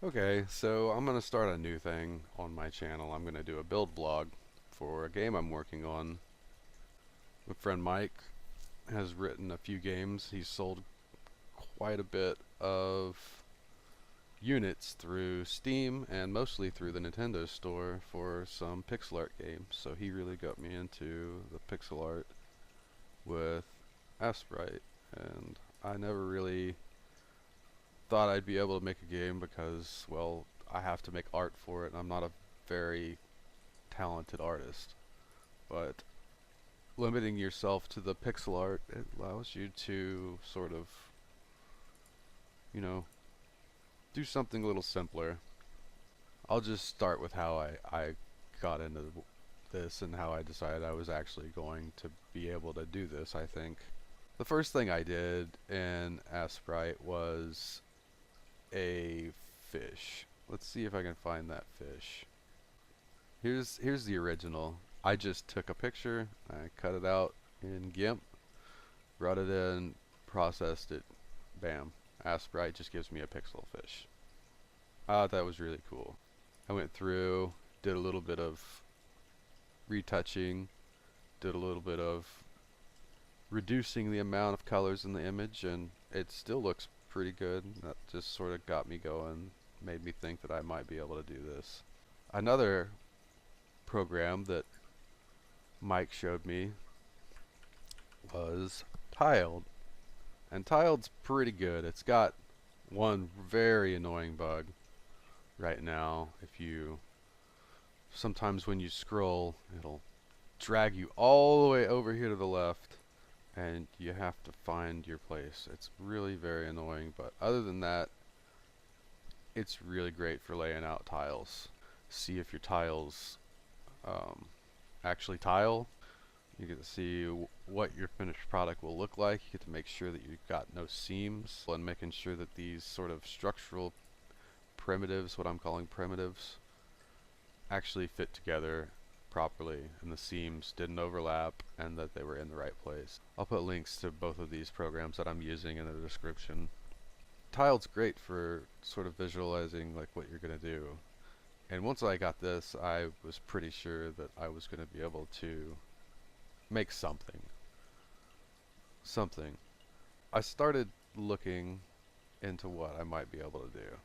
Okay, so I'm going to start a new thing on my channel. I'm going to do a build vlog for a game I'm working on. My friend Mike has written a few games. He's sold quite a bit of units through Steam and mostly through the Nintendo store for some pixel art games. So he really got me into the pixel art with Asprite, and I never really thought I'd be able to make a game because, well, I have to make art for it, and I'm not a very talented artist. But limiting yourself to the pixel art, it allows you to sort of, you know, do something a little simpler. I'll just start with how I got into this and how I decided I was actually going to be able to do this, I think. The first thing I did in Asprite was a fish. Let's see if I can find that fish. Here's the original. I just took a picture, I cut it out in GIMP, brought it in, processed it, bam. Asprite just gives me a pixel fish. I thought that was really cool. I went through, did a little bit of retouching, did a little bit of reducing the amount of colors in the image, and it still looks pretty good. That just sort of got me going, made me think that I might be able to do this. Another program that Mike showed me was Tiled. And Tiled's pretty good. It's got one very annoying bug right now. Sometimes when you scroll, it'll drag you all the way over here to the left, and you have to find your place. It's really very annoying, but other than that, it's really great for laying out tiles. See if your tiles um, actually tile. You get to see what your finished product will look like. You get to make sure that you've got no seams, and making sure that these sort of structural primitives, what I'm calling primitives, actually fit together properly and the seams didn't overlap and that they were in the right place. I'll put links to both of these programs that I'm using in the description. Tiled's great for sort of visualizing like what you're going to do. And once I got this, I was pretty sure that I was going to be able to make something. Something. I started looking into what I might be able to do.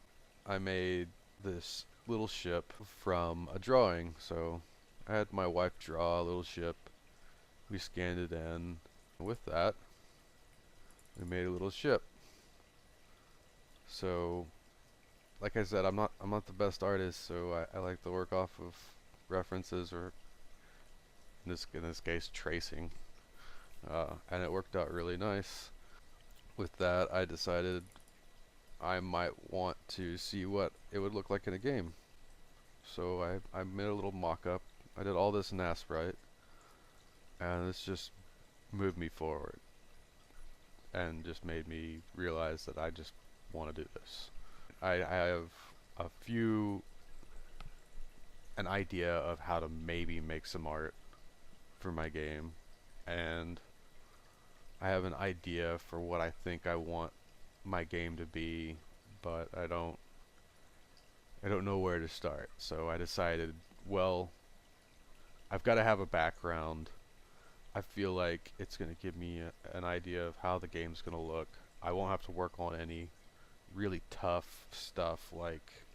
I made this little ship from a drawing, so I had my wife draw a little ship. We scanned it in. With that, we made a little ship. So, like I said, I'm not the best artist, so I like to work off of references, or in this case tracing, and it worked out really nice. With that, I decided I might want to see what it would look like in a game. So I made a little mock-up. I did all this in Asprite, and this just moved me forward and just made me realize that I just want to do this. I have a few an idea of how to maybe make some art for my game, and I have an idea for what I think I want my game to be, but I don't know where to start. So I decided, well, I've got to have a background. I feel like it's going to give me an idea of how the game's going to look. I won't have to work on any really tough stuff like,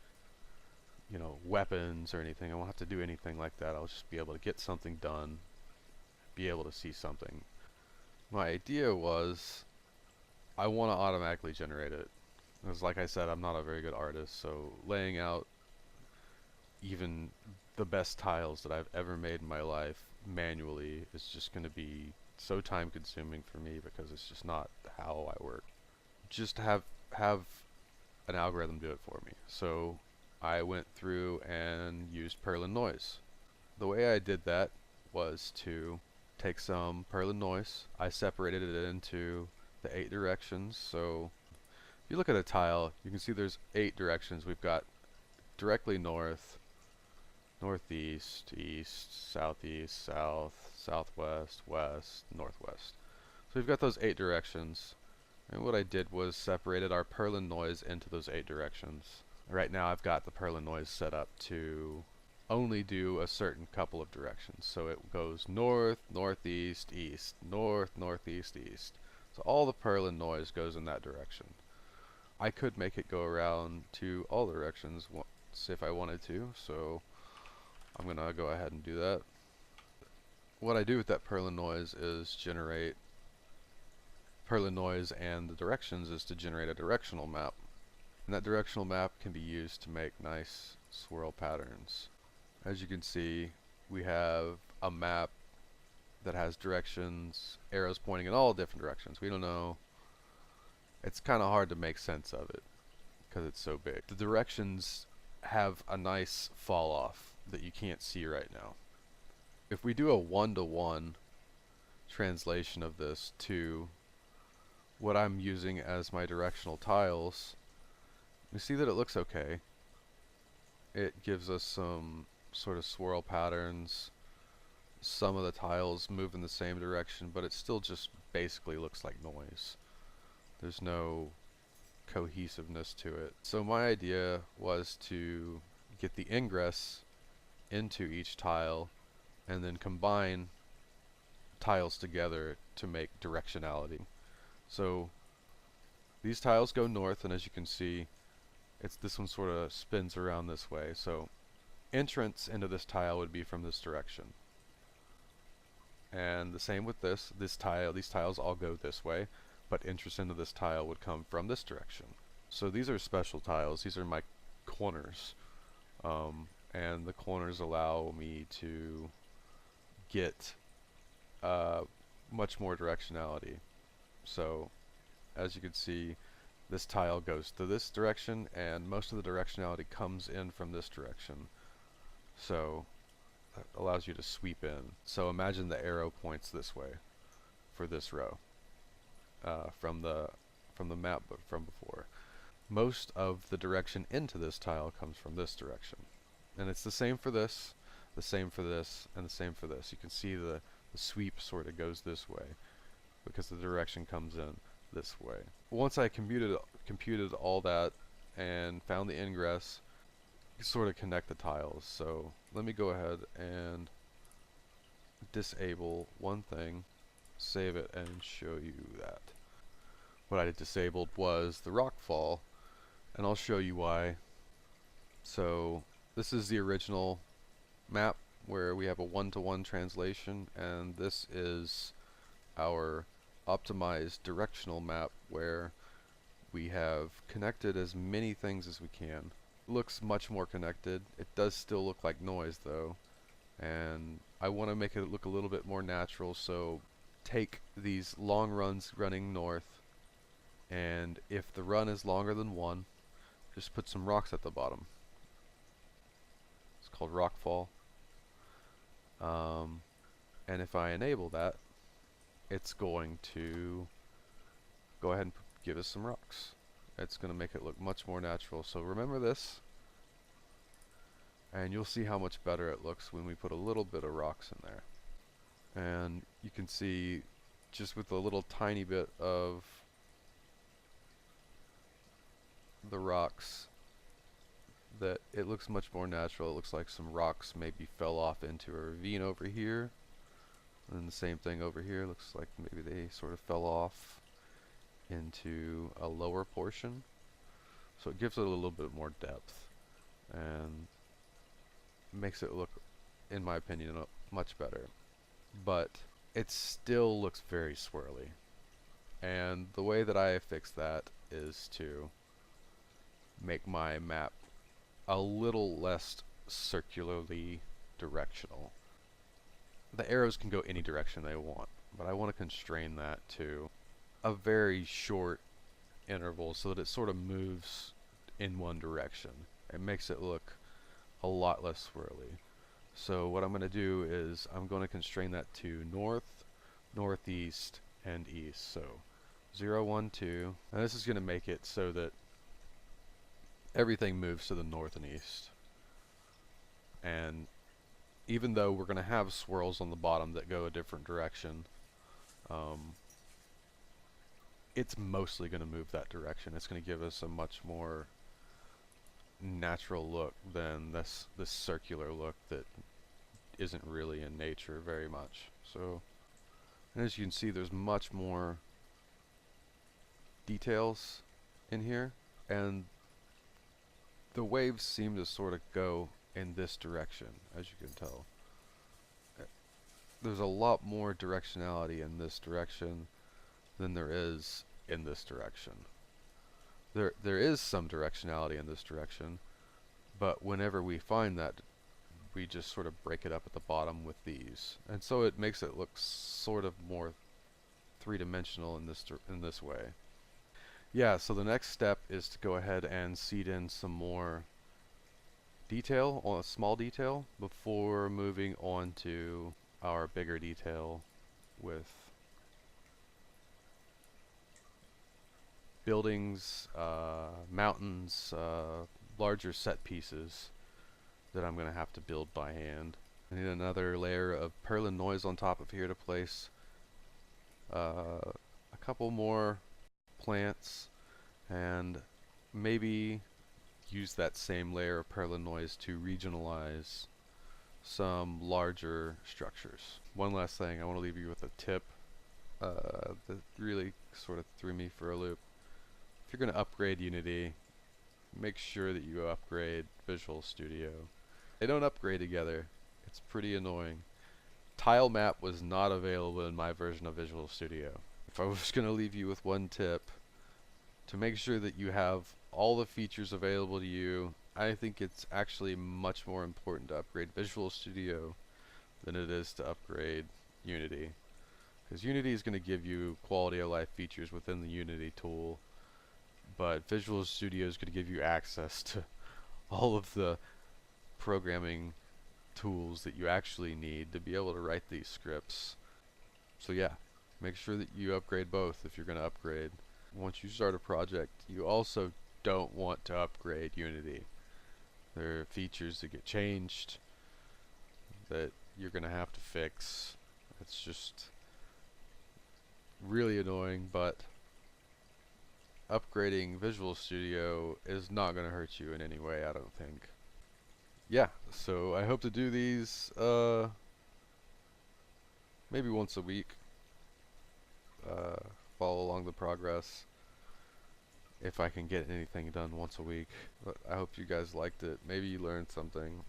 weapons or anything. I won't have to do anything like that. I'll just be able to get something done, be able to see something. My idea was I want to automatically generate it. Because like I said, I'm not a very good artist, so laying out even the best tiles that I've ever made in my life manually is just going to be so time consuming for me because it's just not how I work. Just have an algorithm do it for me. So I went through and used Perlin Noise. The way I did that was to take some Perlin Noise. I separated it into the 8 directions. So if you look at a tile, you can see there's 8 directions. We've got directly north, northeast, east, southeast, south, southwest, west, northwest. So we've got those 8 directions. And what I did was separated our Perlin Noise into those 8 directions. Right now I've got the Perlin noise set up to only do a certain couple of directions. So it goes north, northeast, east, north, northeast, east. So all the Perlin noise goes in that direction. I could make it go around to all directions if I wanted to, so I'm gonna go ahead and do that. What I do with that Perlin noise is generate Perlin noise, and the directions is to generate a directional map. And that directional map can be used to make nice swirl patterns. As you can see, we have a map that has directions, arrows pointing in all different directions. We don't know. It's kind of hard to make sense of it because it's so big. The directions have a nice fall off that you can't see right now. If we do a one-to-one translation of this to what I'm using as my directional tiles, we see that it looks okay. It gives us some sort of swirl patterns. Some of the tiles move in the same direction, but it still just basically looks like noise. There's no cohesiveness to it. So my idea was to get the ingress into each tile and then combine tiles together to make directionality. So these tiles go north, and as you can see, this one sort of spins around this way. So entrance into this tile would be from this direction. And the same with this tile. These tiles all go this way, but entrance into this tile would come from this direction. So these are special tiles. These are my corners. And the corners allow me to get much more directionality. So as you can see, this tile goes to this direction, and most of the directionality comes in from this direction. So that allows you to sweep in. So imagine the arrow points this way for this row from the map from before. Most of the direction into this tile comes from this direction. And it's the same for this, the same for this, and the same for this. You can see the sweep sort of goes this way because the direction comes in this way. Once I computed all that and found the ingress, you sort of connect the tiles. So let me go ahead and disable one thing, save it, and show you that. What I disabled was the rock fall, and I'll show you why. So this is the original map where we have a one-to-one translation, and this is our optimized directional map where we have connected as many things as we can. It looks much more connected. It does still look like noise though, and I want to make it look a little bit more natural, so take these long runs running north, and if the run is longer than one, just put some rocks at the bottom. It's called rockfall. And if I enable that, it's going to go ahead and give us some rocks. It's going to make it look much more natural. So remember this, and you'll see how much better it looks when we put a little bit of rocks in there. And you can see just with a little tiny bit of the rocks that it looks much more natural. It looks like some rocks maybe fell off into a ravine over here. And the same thing over here, looks like maybe they sort of fell off into a lower portion. So it gives it a little bit more depth and makes it look, in my opinion, much better. But it still looks very swirly. And the way that I fix that is to make my map a little less circularly directional. The arrows can go any direction they want, but I want to constrain that to a very short interval so that it sort of moves in one direction. It makes it look a lot less swirly. So what I'm going to do is I'm going to constrain that to north, northeast, and east. So 0, 1, 2. And this is going to make it so that everything moves to the north and east. And even though we're going to have swirls on the bottom that go a different direction, it's mostly going to move that direction. It's going to give us a much more natural look than this circular look that isn't really in nature very much. So, and as you can see, there's much more details in here, and the waves seem to sort of go in this direction, as you can tell. There's a lot more directionality in this direction than there is in this direction. There is some directionality in this direction, but whenever we find that, we just sort of break it up at the bottom with these, and so it makes it look sort of more three-dimensional in this way. Yeah, so the next step is to go ahead and seed in some more detail, or a small detail, before moving on to our bigger detail with buildings, mountains, larger set pieces that I'm going to have to build by hand. I need another layer of Perlin noise on top of here to place a couple more plants, and maybe use that same layer of Perlin noise to regionalize some larger structures. One last thing, I want to leave you with a tip that really sort of threw me for a loop. If you're going to upgrade Unity, make sure that you upgrade Visual Studio. They don't upgrade together. It's pretty annoying. Tile map was not available in my version of Visual Studio. If I was going to leave you with one tip, to make sure that you have all the features available to you, I think it's actually much more important to upgrade Visual Studio than it is to upgrade Unity. Because Unity is going to give you quality of life features within the Unity tool, but Visual Studio is going to give you access to all of the programming tools that you actually need to be able to write these scripts. So yeah, make sure that you upgrade both if you're going to upgrade. Once you start a project, you also don't want to upgrade Unity. There are features that get changed that you're going to have to fix. It's just really annoying, but upgrading Visual Studio is not going to hurt you in any way, I don't think. Yeah, so I hope to do these maybe once a week. Follow along the progress if I can get anything done once a week. But I hope you guys liked it. Maybe you learned something.